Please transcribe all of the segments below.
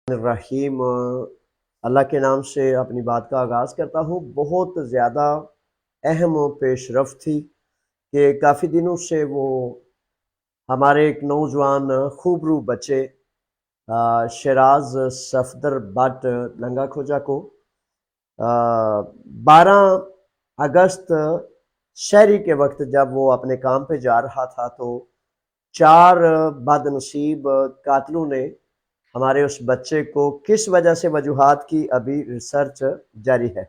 रहीम अल्लाह के नाम से अपनी बात का आगाज़ करता हूँ। बहुत ज़्यादा अहम पेशरफ़्त थी कि काफ़ी दिनों से वो हमारे एक नौजवान खूबरू बच्चे शराज सफदर भट्ट लंगा खोजा को 12 अगस्त शहरी के वक्त जब वो अपने काम पे जा रहा था तो 4 बदनसीब कातिलों ने हमारे उस बच्चे को किस वजह से वजूहात की अभी रिसर्च जारी है।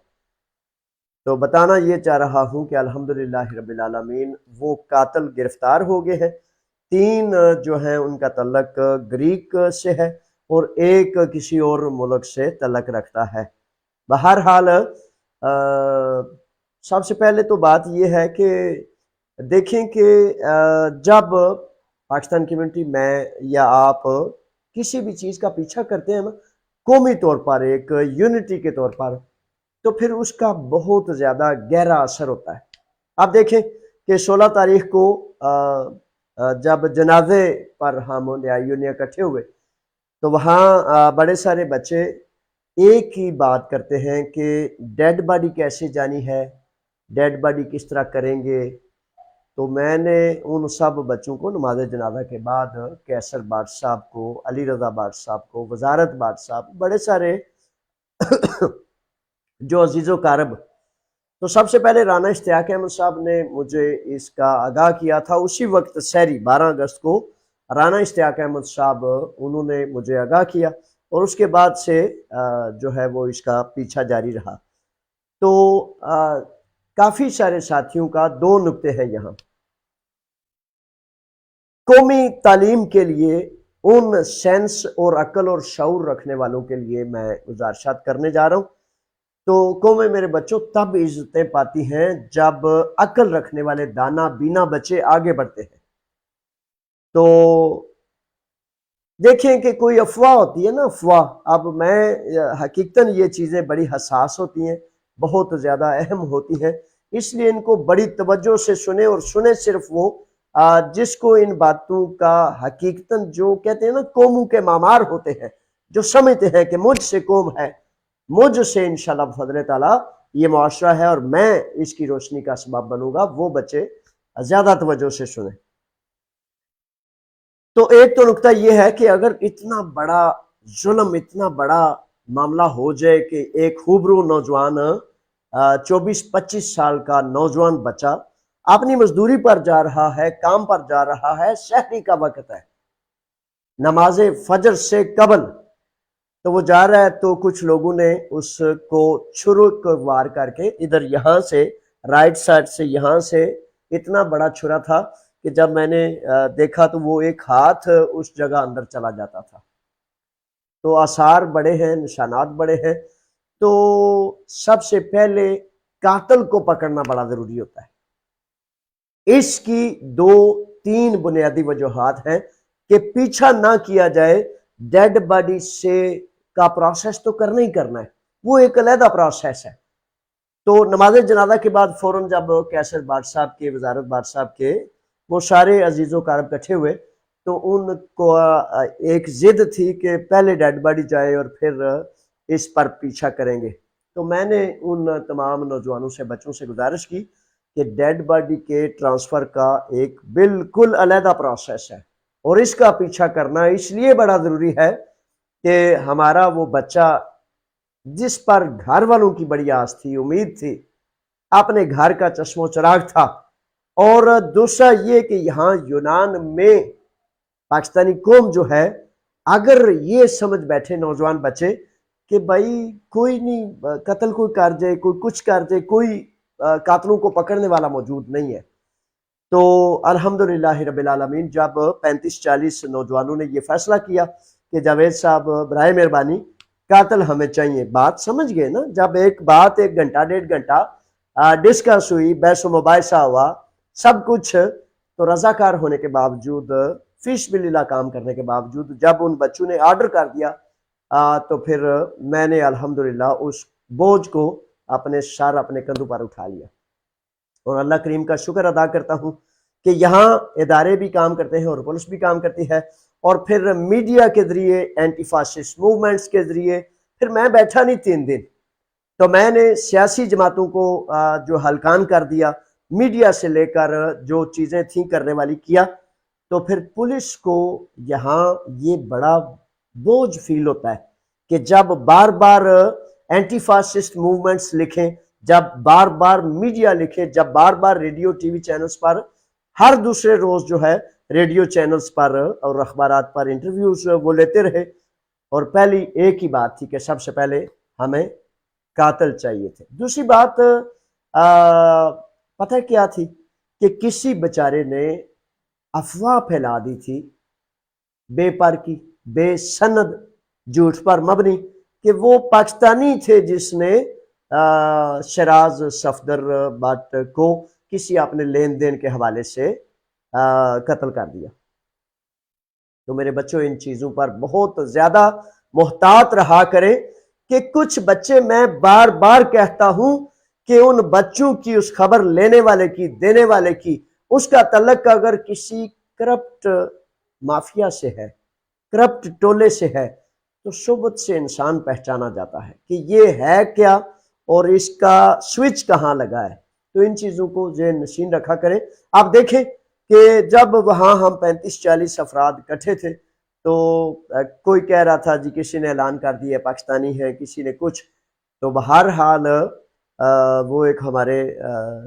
तो बताना ये चाह रहा हूँ कि अल्हम्दुलिल्लाह रब्बिल आलमीन वो कातिल गिरफ्तार हो गए हैं। 3 जो हैं उनका तल्लक ग्रीक से है और एक किसी और मुल्क से तल्लक रखता है। बहरहाल सबसे पहले तो बात ये है कि देखें कि जब पाकिस्तान कम्युनिटी में या आप किसी भी चीज़ का पीछा करते हैं ना, कौमी तौर पर एक यूनिटी के तौर पर, तो फिर उसका बहुत ज़्यादा गहरा असर होता है। आप देखें कि 16 तारीख को जब जनाजे पर हम यूनियन इकट्ठे हुए तो वहाँ बड़े सारे बच्चे एक ही बात करते हैं कि डेड बॉडी कैसे जानी है, डेड बॉडी किस तरह करेंगे। तो मैंने उन सब बच्चों को नमाज जनाजा के बाद कैसर बाट साहब को, अली रज़ा बाट साहब को, वजारत बाट साहब, बड़े सारे जो अजीज़ो कारब, तो सबसे पहले राना इश्तियाक अहमद साहब ने मुझे इसका आगाह किया था। उसी वक्त सहरी 12 अगस्त को राना इश्तियाक अहमद साहब उन्होंने मुझे आगाह किया और उसके बाद से जो है वो इसका पीछा जारी रहा। तो काफ़ी सारे साथियों का 2 नुक्ते हैं यहाँ। कौमी तालीम के लिए उन सेंस और अक्ल और शऊर रखने वालों के लिए मैं गुजारिशात करने जा रहा हूँ। तो कौमें मेरे बच्चों तब इज्जतें पाती हैं जब अक्ल रखने वाले दाना बीना बच्चे आगे बढ़ते हैं। तो देखें कि कोई अफवाह होती है ना, अफवाह, अब मैं हकीकतन ये चीज़ें बड़ी हसास होती हैं, बहुत ज़्यादा अहम होती हैं, इसलिए इनको बड़ी तवज्जो से सुने और सुने सिर्फ वो जिसको इन बातों का हकीकतन, जो कहते हैं ना कौमों के मामार होते हैं, जो समझते हैं कि मुझसे कौम है, मुझसे इंशाल्लाह फजल ताला ये मुआशरा है और मैं इसकी रोशनी का सबब बनूंगा, वो बच्चे ज़्यादा तवज्जो से सुने। तो एक तो नुकता यह है कि अगर इतना बड़ा जुल्म, इतना बड़ा मामला हो जाए कि एक खूबरू नौजवान 24-25 साल का नौजवान बच्चा अपनी मजदूरी पर जा रहा है, काम पर जा रहा है, शहरी का वक्त है, नमाज फजर से कबल, तो वो जा रहा है तो कुछ लोगों ने उसको छुरे को वार करके इधर यहाँ से राइट साइड से यहाँ से इतना बड़ा छुरा था कि जब मैंने देखा तो वो एक हाथ उस जगह अंदर चला जाता था। तो आसार बड़े हैं, निशानात बड़े हैं। तो सबसे पहले कातिल को पकड़ना बड़ा जरूरी होता है। इसकी 2-3 बुनियादी वजूहात हैं कि पीछा ना किया जाए। डेड बॉडी से का प्रोसेस तो करना ही करना है, वो एक अलग प्रोसेस है। तो नमाज जनाजा के बाद फौरन जब कैसर बाट साहब के, वजारत बाट साहब के वो सारे अजीज़ों कारब इकट्ठे हुए तो उनको एक जिद थी कि पहले डेड बॉडी जाए और फिर इस पर पीछा करेंगे। तो मैंने उन तमाम नौजवानों से, बच्चों से गुजारिश की कि डेड बॉडी के ट्रांसफ़र का एक बिल्कुल अलग प्रोसेस है और इसका पीछा करना इसलिए बड़ा ज़रूरी है कि हमारा वो बच्चा जिस पर घर वालों की बड़ी आस थी, उम्मीद थी, अपने घर का चश्मो चिराग था, और दूसरा ये कि यहाँ यूनान में पाकिस्तानी कौम जो है, अगर ये समझ बैठे नौजवान बच्चे कि भाई कोई नहीं, कत्ल कोई कर जाए, कोई कुछ कर जाए, कोई कातलों को पकड़ने वाला मौजूद नहीं है। तो अल्हम्दुलिल्लाह रब्बिल आलमीन जब 35-40 नौजवानों ने ये फैसला किया कि जावेद साहब बराए मेहरबानी कातिल हमें चाहिए, बात समझ गए ना। जब एक बात 1 घंटा 1.5 घंटा डिस्कस हुई, बहस मुबाहिसा हुआ, सब कुछ, तो रजाकार होने के बावजूद, फिश बिल्ला काम करने के बावजूद जब उन बच्चों ने ऑर्डर कर दिया तो फिर मैंने अल्हम्दुलिल्लाह उस बोझ को अपने सर, अपने कंधों पर उठा लिया और अल्लाह करीम का शुक्र अदा करता हूँ कि यहाँ इदारे भी काम करते हैं और पुलिस भी काम करती है اور پھر میڈیا کے ذریعے اینٹی فاسسٹ موومنٹس کے ذریعے پھر میں بیٹھا نہیں 3 دن، تو میں نے سیاسی جماعتوں کو جو ہلکان کر دیا، میڈیا سے لے کر جو چیزیں تھیں کرنے والی کیا، تو پھر پولیس کو یہاں یہ بڑا بوجھ فیل ہوتا ہے کہ جب بار بار اینٹی فاسسٹ موومنٹس لکھیں، جب بار بار میڈیا لکھے، جب بار بار ریڈیو ٹی وی چینلز پر ہر دوسرے روز جو ہے ریڈیو چینلز پر اور اخبارات پر انٹرویوز وہ لیتے رہے، اور پہلی ایک ہی بات تھی کہ سب سے پہلے ہمیں قاتل چاہیے تھے۔ دوسری بات پتہ کیا تھی کہ کسی بیچارے نے افواہ پھیلا دی تھی بے پر کی، بے سند، جھوٹ پر مبنی، کہ وہ پاکستانی تھے جس نے شیراز صفدر بٹ کو کسی اپنے لین دین کے حوالے سے قتل کر دیا۔ تو میرے بچوں ان چیزوں پر بہت زیادہ محتاط رہا کریں کہ کچھ بچے، میں بار بار کہتا ہوں کہ ان بچوں کی، اس خبر لینے والے کی، دینے والے کی، اس کا تعلق اگر کسی کرپٹ مافیا سے ہے، کرپٹ ٹولے سے ہے، تو صحبت سے انسان پہچانا جاتا ہے کہ یہ ہے کیا اور اس کا سوئچ کہاں لگا ہے۔ تو ان چیزوں کو ذہن نشین رکھا کریں۔ آپ دیکھیں کہ جب وہاں ہم 35-40 افراد اکٹھے تھے تو کوئی کہہ رہا تھا جی کسی نے اعلان کر دیا پاکستانی ہے، کسی نے کچھ، تو بہرحال وہ ایک ہمارے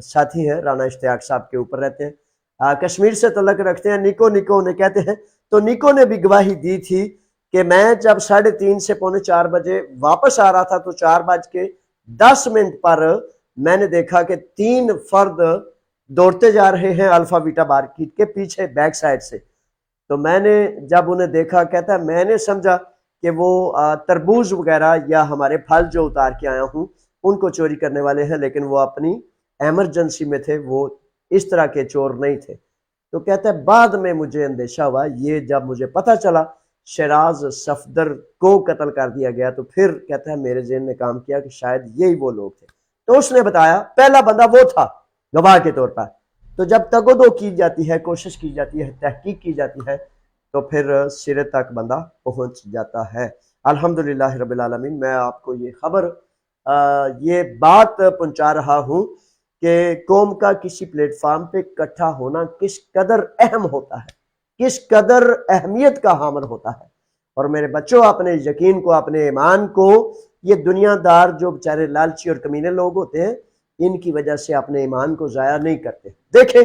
ساتھی ہیں رانا اشتیاق صاحب کے اوپر رہتے ہیں، کشمیر سے تعلق رکھتے ہیں، نیکو انہیں کہتے ہیں۔ تو نیکو نے بھی گواہی دی تھی کہ میں جب 3:30 سے 3:45 بجے واپس آ رہا تھا تو 4:10 پر میں نے دیکھا کہ 3 فرد دوڑتے جا رہے ہیں الفا ویٹا مارکیٹ کے پیچھے بیک سائڈ سے۔ تو میں نے جب انہیں دیکھا، کہتا ہے میں نے سمجھا کہ وہ تربوز وغیرہ یا ہمارے پھل جو اتار کے آیا ہوں ان کو چوری کرنے والے ہیں، لیکن وہ اپنی ایمرجنسی میں تھے، وہ اس طرح کے چور نہیں تھے۔ تو کہتا ہے بعد میں مجھے اندیشہ ہوا، یہ جب مجھے پتہ چلا شیراز صفدر کو قتل کر دیا گیا، تو پھر کہتا ہے میرے ذہن نے کام کیا کہ شاید یہی وہ لوگ تھے۔ تو اس نے بتایا پہلا بندہ وہ تھا گواہ کے طور پر۔ تو جب تگودو کی جاتی ہے، کوشش کی جاتی ہے، تحقیق کی جاتی ہے، تو پھر سرے تک بندہ پہنچ جاتا ہے۔ الحمدللہ رب العالمین۔ میں آپ کو یہ خبر، یہ بات پہنچا رہا ہوں کہ قوم کا کسی پلیٹ فارم پہ اکٹھا ہونا کس قدر اہم ہوتا ہے، کس قدر اہمیت کا حامل ہوتا ہے۔ اور میرے بچوں، اپنے یقین کو، اپنے ایمان کو، یہ دنیا دار جو بیچارے لالچی اور کمینے لوگ ہوتے ہیں، ان کی وجہ سے اپنے ایمان کو ضائع نہیں کرتے۔ دیکھیں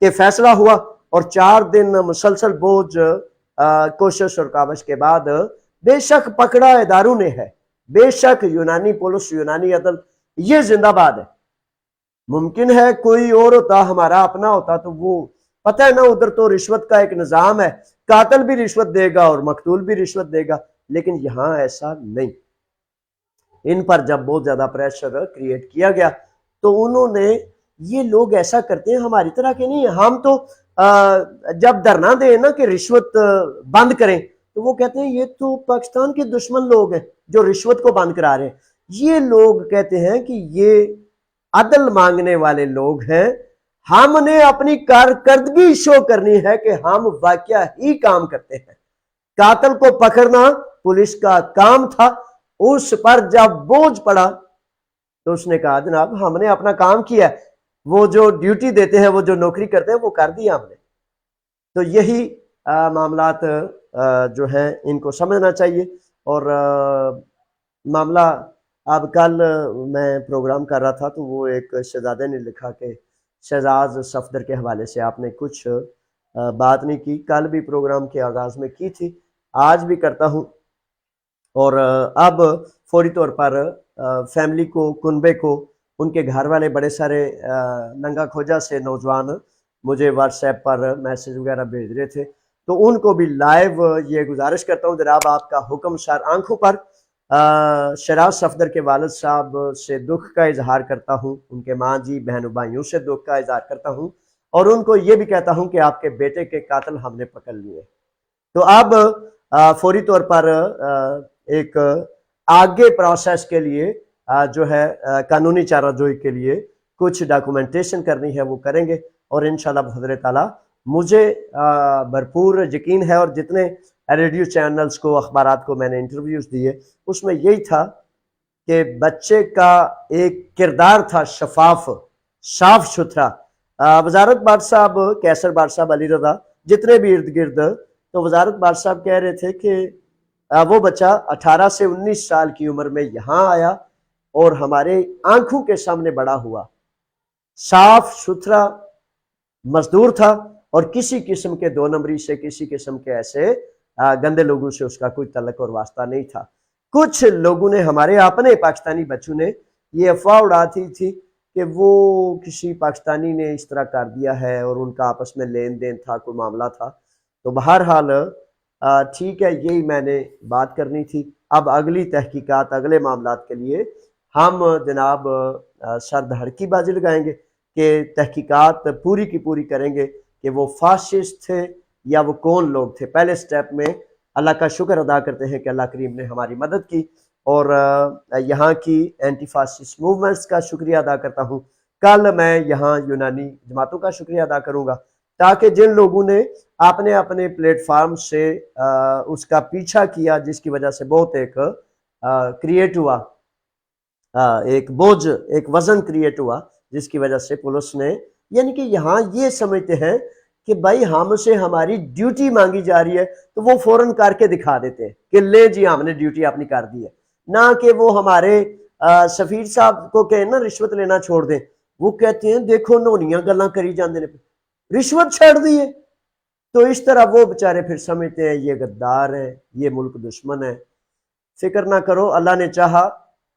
کہ فیصلہ ہوا اور 4 دن مسلسل بوجھ، کوشش اور کاوش کے بعد بے شک پکڑا اداروں نے ہے، بے شک یونانی پولیس، یونانی عدل یہ زندہ باد ہے۔ ممکن ہے کوئی اور ہوتا، ہمارا اپنا ہوتا، تو وہ پتہ ہے نا، ادھر تو رشوت کا ایک نظام ہے، قاتل بھی رشوت دے گا اور مقتول بھی رشوت دے گا، لیکن یہاں ایسا نہیں۔ ان پر جب بہت زیادہ پریشر کریٹ کیا گیا تو انہوں نے، یہ لوگ ایسا کرتے ہیں، ہماری طرح کے نہیں ہیں۔ ہم تو جب دھرنا دیں نا کہ رشوت بند کریں، تو وہ کہتے ہیں یہ تو پاکستان کے دشمن لوگ ہیں جو رشوت کو بند کرا رہے ہیں۔ یہ لوگ کہتے ہیں کہ یہ عدل مانگنے والے لوگ ہیں، ہم نے اپنی کارکردگی شو کرنی ہے کہ ہم واقعہ ہی کام کرتے ہیں۔ قاتل کو پکڑنا پولیس کا کام تھا، اس پر جب بوجھ پڑا تو اس نے کہا جناب ہم نے اپنا کام کیا ہے، وہ جو ڈیوٹی دیتے ہیں، وہ جو نوکری کرتے ہیں، وہ کر دیا ہم نے۔ تو یہی معاملات جو ہیں ان کو سمجھنا چاہیے۔ اور معاملہ، اب کل میں پروگرام کر رہا تھا تو وہ ایک شہزادے نے لکھا کہ شہزاد صفدر کے حوالے سے آپ نے کچھ بات نہیں کی۔ کل بھی پروگرام کے آغاز میں کی تھی، آج بھی کرتا ہوں، اور اب فوری طور پر فیملی کو، کنبے کو، ان کے گھر والے بڑے سارے ننگا کھوجا سے نوجوان مجھے واٹس ایپ پر میسج وغیرہ بھیج رہے تھے، تو ان کو بھی لائیو یہ گزارش کرتا ہوں جناب آپ کا حکم سار آنکھوں پر شیراز صفدر کے والد صاحب سے دکھ کا اظہار کرتا ہوں، ان کے ماں جی بہن و بھائیوں سے دکھ کا اظہار کرتا ہوں، اور ان کو یہ بھی کہتا ہوں کہ آپ کے بیٹے کے قاتل ہم نے پکڑ لیے۔ تو اب فوری طور پر ایک آگے پروسیس کے لیے جو ہے قانونی چارہ جوئی کے لیے کچھ ڈاکومنٹیشن کرنی ہے، وہ کریں گے، اور انشاءاللہ بحضرت تعالیٰ मुझे भरपूर यकीन है, और जितने रेडियो चैनल्स को, अखबारात को मैंने इंटरव्यूज दिए, उसमें यही था कि बच्चे का एक किरदार था शफाफ, साफ सुथरा। वजारत बाट साहब, कैसर बाट साहब, अली रजा, जितने भी इर्द गिर्द, तो वजारत बाट साहब कह रहे थे कि वो बच्चा 18 से 19 साल की उम्र में यहाँ आया और हमारे आंखों के सामने बड़ा हुआ, साफ सुथरा मजदूर था, और किसी किस्म के दो नंबरी से, किसी किस्म के ऐसे गंदे लोगों से उसका कोई तल्लक और वास्ता नहीं था। कुछ लोगों ने, हमारे अपने पाकिस्तानी बच्चों ने, ये अफवाह उड़ाती थी कि वो किसी पाकिस्तानी ने इस तरह कर दिया है और उनका आपस में लेन देन था, कोई मामला था। तो बहरहाल ठीक है, यही मैंने बात करनी थी। अब अगली तहकीकात, अगले मामलात के लिए हम जनाब सर धड़ की बाजी लगाएंगे कि तहकीकात पूरी की पूरी करेंगे कि वो फाशिस्ट थे या वो कौन लोग थे। पहले स्टेप में अल्लाह का शुक्र अदा करते हैं कि अल्लाह करीम ने हमारी मदद की, और यहाँ की एंटी फासिस्ट मूवमेंट्स का शुक्रिया अदा करता हूँ। कल मैं यहाँ यूनानी जमातों का शुक्रिया अदा करूँगा, ताकि जिन लोगों ने अपने अपने प्लेटफार्म से उसका पीछा किया, जिसकी वजह से बहुत एक क्रिएट हुआ, एक बोझ, एक वजन क्रिएट हुआ, जिसकी वजह से पुलिस ने, यानी कि यहाँ ये समझते हैं कि भाई हमसे हमारी ड्यूटी मांगी जा रही है, तो वो फौरन करके दिखा देते हैं कि ले जी हमने ड्यूटी अपनी कर दी है, ना कि वो हमारे सफीर साहब को कहें ना रिश्वत लेना छोड़ दें। वो कहते हैं देखो नोनियां गल्लां करी जाते हैं, रिश्वत छड़ दी है। तो इस तरह वो बेचारे फिर समझते हैं ये गद्दार है, ये मुल्क दुश्मन है। फिक्र ना करो, अल्लाह ने चाहा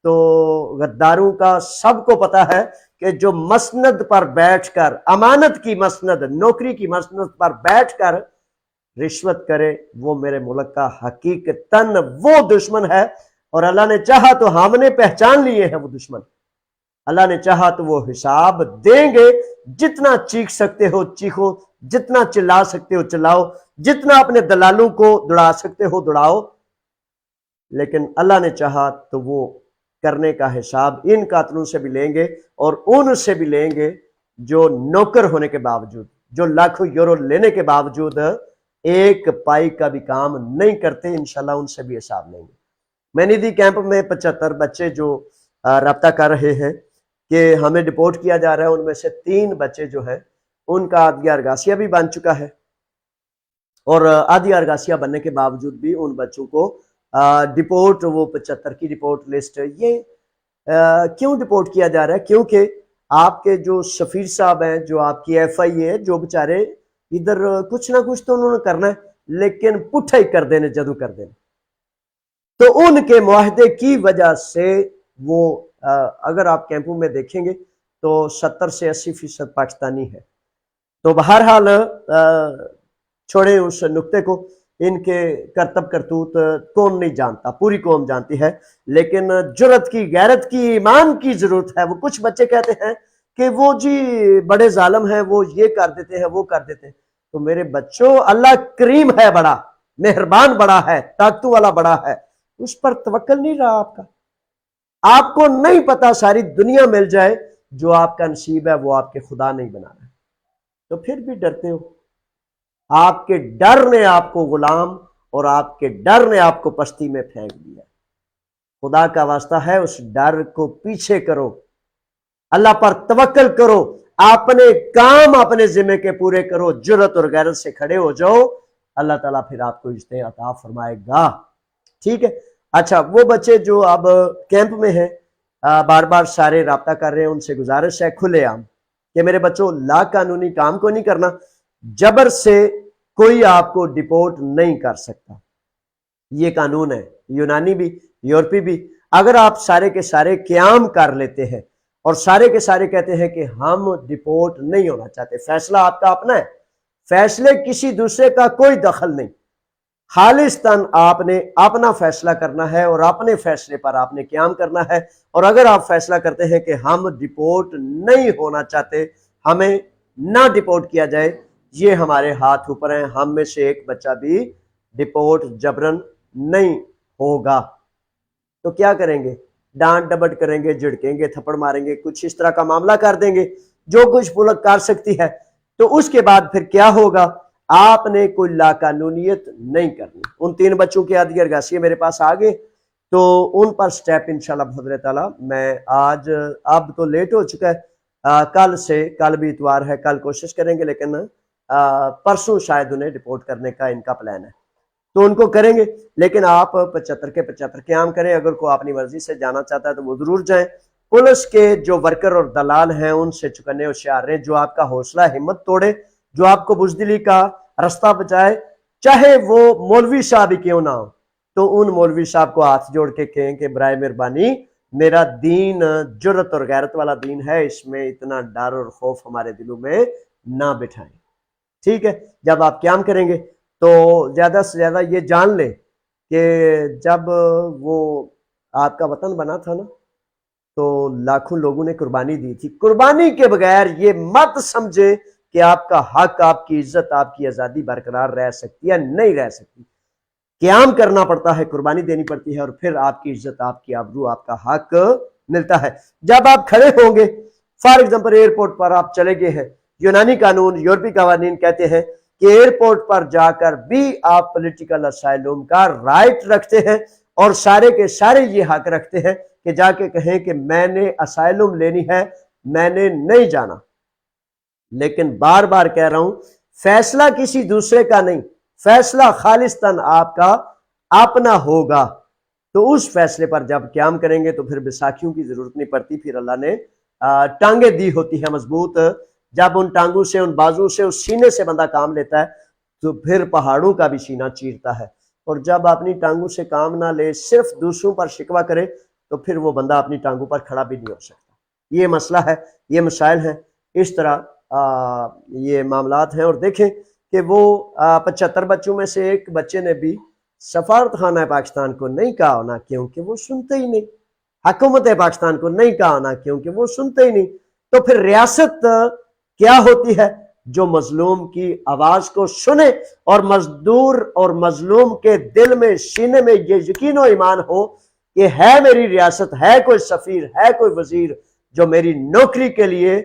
तो गद्दारों का सबको पता है कि जो मसनद पर बैठकर, अमानत की मसनद, नौकरी की मसनद पर बैठकर रिश्वत करे, वो मेरे मुल्क का हकीकतन वो दुश्मन है। और अल्लाह ने चाहा तो हमने पहचान लिए हैं वो दुश्मन। अल्लाह ने चाहा तो वो हिसाब देंगे। जितना चीख सकते हो चीखो, जितना चिल्ला सकते हो चिल्लाओ, जितना अपने दलालों को दौड़ा सकते हो दौड़ाओ, लेकिन अल्लाह ने चाहा तो वो करने का हिसाब इन कातलों से भी लेंगे, और उनसे भी लेंगे जो नौकर होने के बावजूद, जो लाखों यूरो लेने के बावजूद एक पाई का भी काम नहीं करते। इंशाल्लाह उनसे भी हिसाब लेंगे। मैनिदी कैंप में 75 बच्चे जो रब्ता कर रहे हैं कि हमें डिपोर्ट किया जा रहा है, उनमें से 3 बच्चे जो हैं उनका आदिया अरगासिया भी बन चुका है, और आदिया अरगासिया बनने के बावजूद भी उन बच्चों को डिपोर्ट, वो 75 की डिपोर्ट लिस्ट, ये क्यों डिपोर्ट किया जा रहा है? क्योंकि आपके जो सफीर साहब हैं, जो आपकी FI है, जो बेचारे इधर कुछ ना कुछ तो उन्होंने करना है, लेकिन पुठा ही कर देने, जदू कर देने। तो उनके मुआहदे की वजह से वो अगर आप कैंपों में देखेंगे तो 70 से 80% पाकिस्तानी है। तो बहरहाल छोड़े उस नुक्ते को, इनके करतब करतूत कौन नहीं जानता, पूरी कौम जानती है, लेकिन जुर्रत की, गैरत की, ईमान की जरूरत है। वो कुछ बच्चे कहते हैं कि वो जी बड़े जालिम हैं, वो ये कर देते हैं, वो कर देते हैं। तो मेरे बच्चों, अल्लाह करीम है, बड़ा मेहरबान बड़ा है, ताकतों वाला बड़ा है, उस पर तवक्कल नहीं रहा आपका। आपको नहीं पता सारी दुनिया मिल जाए, जो आपका नसीब है वो आपके खुदा नहीं बना रहा है, तो फिर भी डरते हो। आपके डर ने आपको गुलाम, और आपके डर ने आपको पश्ती में फेंक दिया। खुदा का वास्ता है, उस डर को पीछे करो, अल्लाह पर तवक्कल करो, अपने काम अपने जिम्मे के पूरे करो, जुर्रत और गैरत से खड़े हो जाओ, अल्लाह ताला फिर आपको इज्जत अता फरमाएगा। ठीक है। अच्छा, वो बच्चे जो अब कैंप में हैं, बार बार सारे राब्ता कर रहे हैं, उनसे गुजारिश है खुलेआम कि मेरे बच्चों, ला कानूनी काम को नहीं करना, जबर से कोई आपको डिपोर्ट नहीं कर सकता। ये कानून है, यूनानी भी, यूरोपी भी। अगर आप सारे के सारे क़याम कर लेते हैं और सारे के सारे कहते हैं कि हम डिपोर्ट नहीं होना चाहते, फैसला आपका अपना है, फैसले किसी दूसरे का कोई दखल नहीं, खालिस्तान आपने अपना फैसला करना है और अपने फैसले पर आपने क़याम करना है। और अगर आप फैसला करते हैं कि हम डिपोर्ट नहीं होना चाहते, हमें ना डिपोर्ट किया जाए, ये हमारे हाथ ऊपर हैं, हम में से एक बच्चा भी डिपोर्ट जबरन नहीं होगा। तो क्या करेंगे? डांट डबट करेंगे, झिड़केंगे, थप्पड़ मारेंगे, कुछ इस तरह का मामला कर देंगे, जो कुछ पुलिस कर सकती है। تو اس کے بعد پھر کیا ہوگا؟ آپ نے کوئی لاقانونیت نہیں کرنی. ان 3 بچوں کے عادی ارگاسی میرے پاس آ گئے تو ان پر سٹیپ انشاءاللہ بفضل تعالیٰ میں آج، اب تو لیٹ ہو چکا ہے، کل سے، کل بھی اتوار ہے، کل کوشش کریں گے، لیکن پرسوں شاید انہیں رپورٹ کرنے کا ان کا پلان ہے تو ان کو کریں گے. لیکن آپ 75 کے 75 قیام کریں. اگر کوئی اپنی مرضی سے جانا چاہتا ہے تو وہ ضرور جائیں. پولیس کے جو ورکر اور دلال ہیں ان سے چکنے ہوشیار رہیں، جو آپ کا حوصلہ ہمت توڑے، جو آپ کو بزدلی کا رستہ بچائے، چاہے وہ مولوی صاحب ہی کیوں نہ ہو، تو ان مولوی صاحب کو ہاتھ جوڑ کے کہیں کہ برائے مہربانی میرا دین جرت اور غیرت والا دین ہے، اس میں اتنا ڈر اور خوف ہمارے دلوں میں نہ بٹھائیں. ٹھیک ہے؟ جب آپ قیام کریں گے تو زیادہ سے زیادہ یہ جان لیں کہ جب وہ آپ کا وطن بنا تھا نا تو لاکھوں لوگوں نے قربانی دی تھی. قربانی کے بغیر یہ مت سمجھے کہ آپ کا حق، آپ کی عزت، آپ کی آزادی برقرار رہ سکتی ہے، نہیں رہ سکتی. قیام کرنا پڑتا ہے، قربانی دینی پڑتی ہے، اور پھر آپ کی عزت، آپ کی آبرو، آپ کا حق ملتا ہے. جب آپ کھڑے ہوں گے، فار ایگزامپل ایئرپورٹ پر آپ چلے گئے ہیں، یونانی قانون، یورپی قوانین کہتے ہیں کہ ایئرپورٹ پر جا کر بھی آپ پولیٹیکل اسائلم کا رائٹ رکھتے ہیں، اور سارے کے سارے یہ حق رکھتے ہیں کہ جا کے کہیں کہ میں نے اسائلم لینی ہے، میں نے نہیں جانا. لیکن بار بار کہہ رہا ہوں، فیصلہ کسی دوسرے کا نہیں، فیصلہ خالصتاً آپ کا اپنا ہوگا. تو اس فیصلے پر جب قیام کریں گے تو پھر بیساکھیوں کی ضرورت نہیں پڑتی. پھر اللہ نے ٹانگیں دی ہوتی ہیں مضبوط. جب ان ٹانگوں سے، ان بازو سے، اس سینے سے بندہ کام لیتا ہے تو پھر پہاڑوں کا بھی سینہ چیرتا ہے. اور جب اپنی ٹانگوں سے کام نہ لے، صرف دوسروں پر شکوہ کرے، تو پھر وہ بندہ اپنی ٹانگوں پر کھڑا بھی نہیں ہو سکتا. یہ مسئلہ ہے، یہ مسائل ہیں. اس طرح یہ معاملات ہیں. اور دیکھیں کہ وہ 75 بچوں میں سے ایک بچے نے بھی سفارت خانہ پاکستان کو نہیں کہا ہونا، کیونکہ وہ سنتے ہی نہیں. حکومت پاکستان کو نہیں کہا ہونا کیونکہ وہ سنتے ہی نہیں. تو پھر ریاست کیا ہوتی ہے؟ جو مظلوم کی آواز کو سنے، اور مزدور اور مظلوم کے دل میں، سینے میں یہ یقین و ایمان ہو کہ ہے میری ریاست، ہے کوئی سفیر، ہے کوئی وزیر جو میری نوکری کے لیے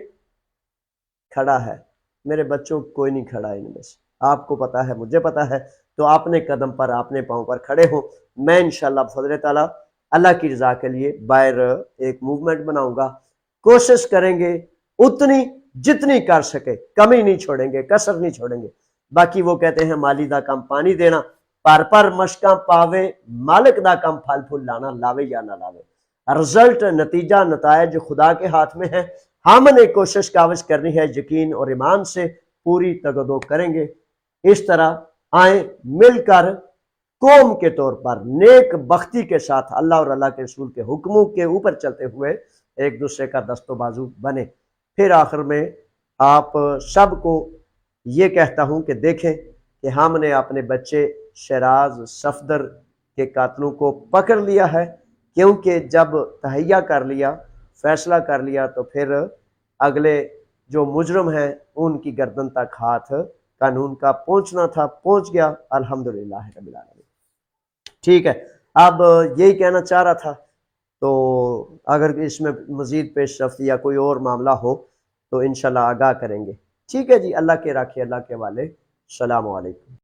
کھڑا ہے. میرے بچوں کوئی نہیں کھڑا ان میں سے، آپ کو پتا ہے، مجھے پتا ہے. تو اپنے قدم پر، اپنے پاؤں پر کھڑے ہوں. میں انشاءاللہ بفضل تعالیٰ اللہ کی رضا کے لیے باہر ایک موومنٹ بناؤں گا. کوشش کریں گے اتنی جتنی کر سکے، کمی نہیں چھوڑیں گے، کسر نہیں چھوڑیں گے. باقی وہ کہتے ہیں مالی دا کم پانی دینا، پر مشکاں پاوے، مالک دا کم پھل پھول لانا، لاوے یا نہ لاوے. رزلٹ، نتیجہ، نتائج خدا کے ہاتھ میں ہے. ہم نے کوشش کاوش کرنی ہے، یقین اور ایمان سے پوری تگدو کریں گے. اس طرح آئیں مل کر قوم کے طور پر نیک بختی کے ساتھ اللہ اور اللہ کے رسول کے حکموں کے اوپر چلتے ہوئے ایک دوسرے کا دست و بازو بنے. پھر آخر میں آپ سب کو یہ کہتا ہوں کہ دیکھیں کہ ہم نے اپنے بچے شیراز صفدر کے قاتلوں کو پکڑ لیا ہے، کیونکہ جب تہیہ کر لیا، فیصلہ کر لیا، تو پھر اگلے جو مجرم ہیں ان کی گردن تک ہاتھ قانون کا پہنچنا تھا، پہنچ گیا. الحمدللہ رب العالمین. ٹھیک ہے، اب یہی کہنا چاہ رہا تھا. تو اگر اس میں مزید پیش رفت یا کوئی اور معاملہ ہو تو انشاءاللہ آگاہ کریں گے. ٹھیک ہے جی، اللہ کے راکھے، اللہ کے والے. السلام علیکم.